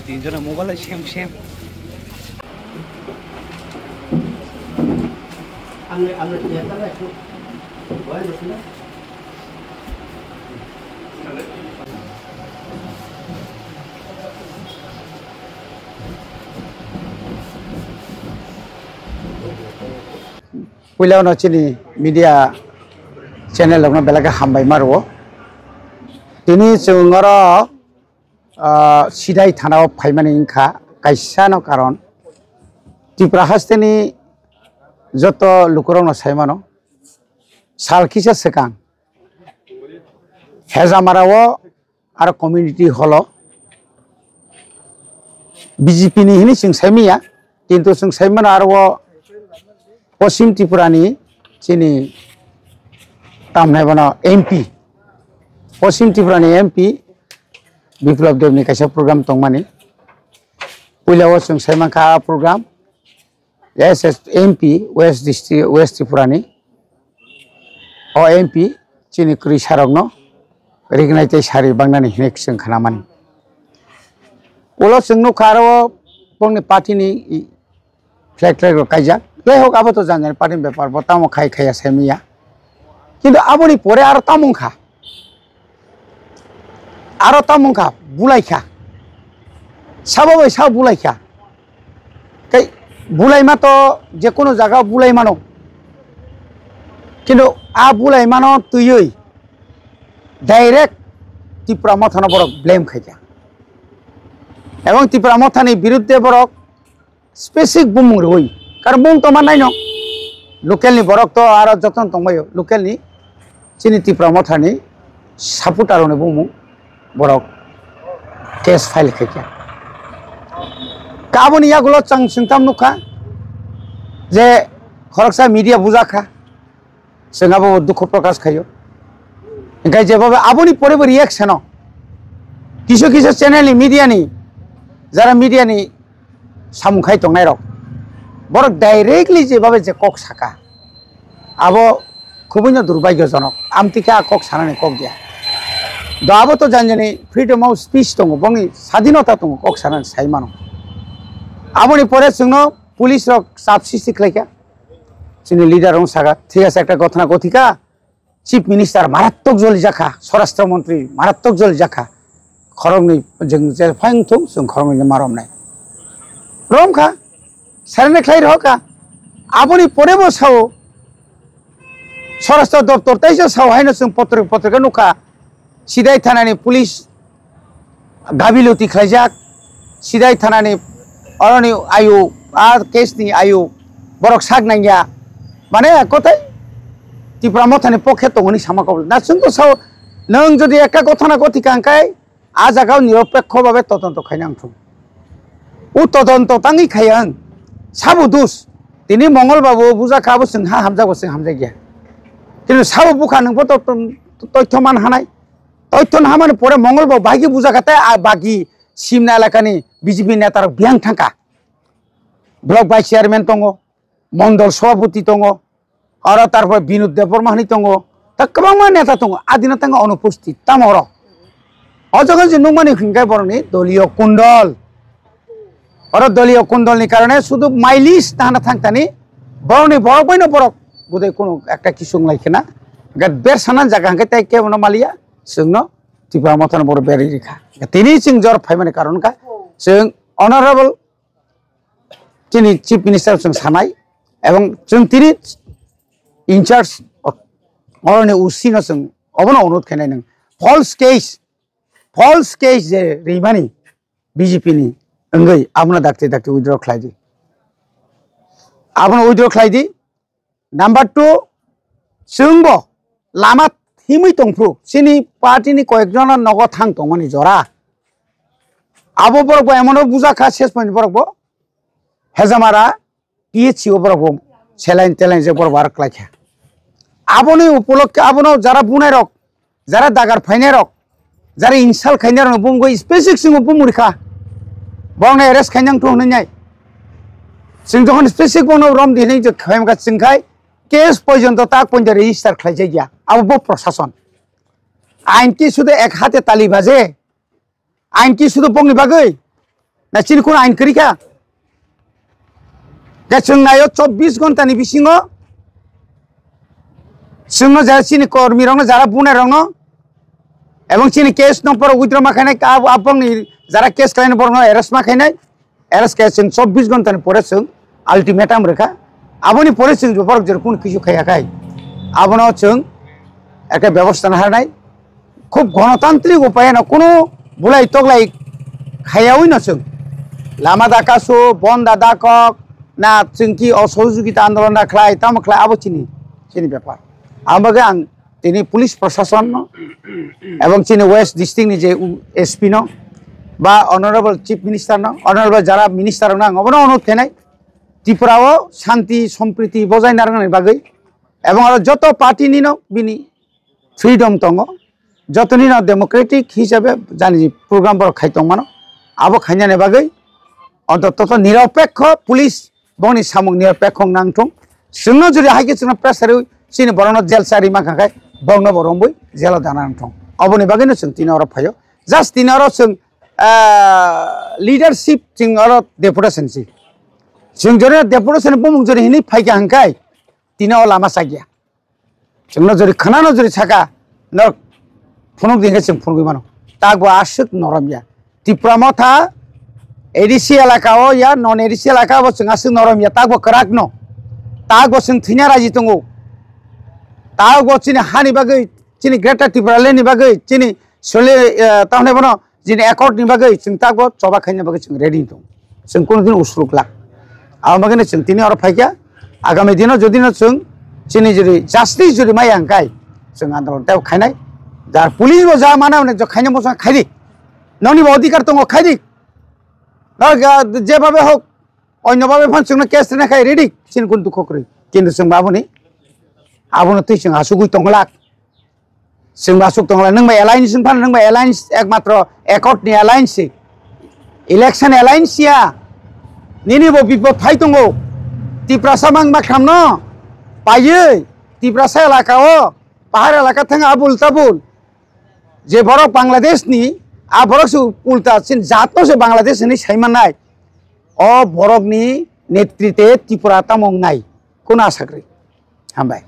तीनजना mobile same same Pulau no chini media channel lokno belaga hambai marwo tini chungoro sidai thanao phaimani ingkha kaisa no karon Tripura hasteni joto lukurong no saimano salkisa sekang hezamarawo aro community holo BJP ni hini sing saimiya kintu sing saimano aro Paschim Tripura ni chini tamnai bana MP Paschim Tripura ni MP Biplab Dev ni kaisa program tongmani puilao sung saimangkha program yes MP West District West Tripura ni o MP chini kri sarogno rignai te sari bangnani hinek sung khanamani ulo sungno kharo pongni party ni flag ro kaija যাই হোক আবার তো জানেন পাটিন ব্যাপার বতামো খাই খাইয়া সেমিয়া কিন্তু আপনি পরে আরো তামুংখা বুলাইখা সাবাই সাব বুলাইখা তাই বুলাইমা তো যে কোনো জায়গা বুলাইমানো কিন্তু বুলাইমানো তুইই ডাইরেক্ট ত্রিপুরা মথানো বড় ব্লেম খাইয়া এবং ত্রিপুরা মথানি বিরুদ্ধে বড় স্পেসিফিক বুমুং রই Karena bung teman lain no, lokal ni borok to arah jatuh tongbayo, lokal ni sini Tripura motha ni saputar one bung borok case file kaya. Kabun iya gulo cang singtam nuka, je koroksa media buza kah, sengapa dukho prakas kayo. Engkai je bawa abuni pore reaction no, kiso channel ni media ni, zara media ni samukai tongai rok. Borok directly je babe je kok saka abo khubino durbagyojonok amtika kok sanani kok dia do abo to janjani freedom of speech tongo bongi স্বাধীনতা tongo kok sanani saimano aboni pore sungno police rok subsistic laika chini leader rong saga ঠিক আছে একটা কথা না কথিকা chief minister মারাত্মক জলি জাখা স্বরাষ্ট্র মন্ত্রী মারাত্মক জলি জাখা খরংনি जों जे फाइंथुं जों खरंनि मारम নাই রমখা সারেনে খাই রহকা আপনি পরে বসাও স্বরাষ্ট্র দপ্তর তাইসে সাও হাইনো जों পত্রিকা নুকা সিদাই থানানি পুলিশ গাবিলতি খাইজাক সিদাই থানানি অরনি আয়ু আর কেসনি আয়ু বরক সাগ নাইয়া মানে কোথায় ত্রিপুরা মথানি পক্ষে তংনি সামাকব না जों তো সাও নং যদি একটা কথা না কথিকা আঙ্কাই আ জায়গাও নিরপেক্ষভাবে তদন্ত খাইনাংথুম ও তদন্ত তাঙ্গি খাইয়াং সাবু দুস তিনি মঙ্গলবাবু বুজা খাবো जोंहा हामजागो जों हामजा गया কিন্তু সাবু বুখা नोंबो তথ্য মান হানাই তথ্য না মানে পরে মঙ্গলবাবু বাকি বুজা খাতে বাকি সিমনা এলাকানি বিজেপি নেতার বিয়াং থাকা ব্লক ভাইস চেয়ারম্যান দङ মন্ডল সভাপতি দङ আরো তারপর বিনোদ দেববর্মানি দङ তা गोबां নেতা दङ আদিনা তাঙ্গ অনুপস্থিত তামর অজগন যে নুমানি হিংগাই বরনি দলীয় কুণ্ডল और दलीय कुंडल नि कारणे शुद्ध माइलिस ताना थांगतानि बरनि बरक बैनो बरक बुदे कोनो एकटा किसुं लाइखेना बेर सानान जागा हांके ताइ केबनो मालिया जोंनो Tripura मथन बर बेरि रेखा तिनि जों जर फाइमानि कारणका जों अनारेबल तिनि चिफ मिनिस्टार जों सानाय एवं जों तिनि इनचार्ज अरनि उसिनो जों अबनो अनुरोध खानाय नों फल्स केस जे रिमानि बीजेपी नि Enggak, abang nak dakti withdraw keladi. Abang withdraw keladi. Number 2, sungguh lama himi tongpru. Sini parti ni koek jana naga thang tong mani jora. Abo borok bo emono buza kha ses point borok bo. Hezamara PHO borok bo selain je borok barak lakha. Abo ni upolok abo no jara bunai rok, jara dagar fainai rok, jara insal khainai rok bungo specific singo bumurikha. Bangna arrest kanyang tu nanyai. Sing johan spesifik bono rom di ni jo khaim ka singkai case পর্যন্ত tak পর্যন্ত register khlai gya abo প্রশাসন আইন কি শুধু এক হাতে তালি বাজে আইন কি শুধু বংনি বাগৈ ना चिनि कोन आइन करिखा दा जोंनायो 24 घन्टानि बिसिङाव जोंनो जारा चिनि कर्मी रंनो जारा बुनाय रंनो এবং চিনি কেস নম্বর উইথড্র মাখাইনাय আপনি যারা কেস খাইनो বরनो अरेस्ट माखाइनाय अरेस्ट केस 24 घन्टानि परे जों আলটিমেটাম রেখা আবনি পরে जों বরক जर কোন কিছু খায়াखाय আবনো जों একটা ব্যবস্থা হারানাय খুব গণতান্ত্রিক উপায়ে না কোনো বুলাই তগলাই খায়াওই না जों লামা দাকাসো বন দাদাকক না जों কি অসহযোগিতা আন্দোলন খায় তাম খায় আবো চিনি চিনি ব্যাপার আমাকে আং তিনি পুলিশ প্রশাসন এবং চিনি ওয়েস্ট ডিস্ট্রিক্টনি যে এসপি ন বা অনারেবল চিফ মিনিস্টার ন অনারেবল যারা মিনিস্টার না অবনো অনুরোধ খাইনাय ত্রিপুরাও শান্তি সম্প্রীতি বজায় রাখনাय বাগै এবং আর যত পার্টিনি ন বিনি ফ্রিডম দङ যতনি ন ডেমোক্রেটিক হিসাবে জানি প্রোগ্রাম বড় খাইতং মানো আবো খাইনাय বাগै অন্তত নিরপেক্ষ পুলিশ বনি সামুং নিরপেক্ষ নাংथं जोंनो जुदि हाइके जोंनो प्रेसार चिनि बरनो जेल सारि माखाखाय बंनो बरंबो जेल दानांथं अबनि बागैनो जों तिन अर फायो जास्ट तिन अर जों लीडरशिप जों अर डेपुटेशन सि जों जरे डेपुटेशन बुमुं जरे हिनि फाइके हांखाय तिन अ लामा सागिया जोंनो जरे खानानो जरे साका न फुनुक दिखे जों फुनुक मानो तागबो आसुक नरमिया त्रिपुरा मथा एडिसि एलाकाओ या नन एडिसि एलाकाओ जों आसुक नरमिया तागबो कराकनो तागबो जों थिना राजि दङो तागबो चिनि हानि बागै चिनि ग्रेटर त्रिपुरा लेनि बागै चिनि सोले ताहने बनो जिनि एकॉर्ड नि बागै जों तागबो चबा खायनो बागै जों रेडि दं जों कोनो दिन उसरुक लाग आ मागने जों तिनि अर फाइका आगामी दिनाव जदिनो जों चिनि जरि जस्टिस जरि माय आंखाय जों आन्दोलन ताव खायनाय दा पुलिस बो जा मानावने जो खायनो मसा खायदि ननि अधिकार दङ खायदि जेभाबे होक अन्यभाबे फान जोंनो केस देनाखाय रेडि चिनि कोन दुख करै किन्तु जों बाबुनि आबुनो तै जों आसुगुय तंगलाक जों आसुग तंगला नों मा एलायन्स जों फान नों मा एलायन्स एकमात्र एकॉर्ड नि एलायन्स इलेक्शन एलायन्स या निनिबो बिबो फाइ दङो त्रिपुरा सामां मा खामनो पायो त्रिपुरा सा एलाकाओ पाहाड़ एलाका थांगा आबुल ताबुल जे बरक बांग्लादेश नि आ बरक से उल्टा सिन जातो से बांग्लादेश नि साइमानाय अ बरकनि नेतृत्वे त्रिपुरा तामंनाय कोन आसा करै हामबाय।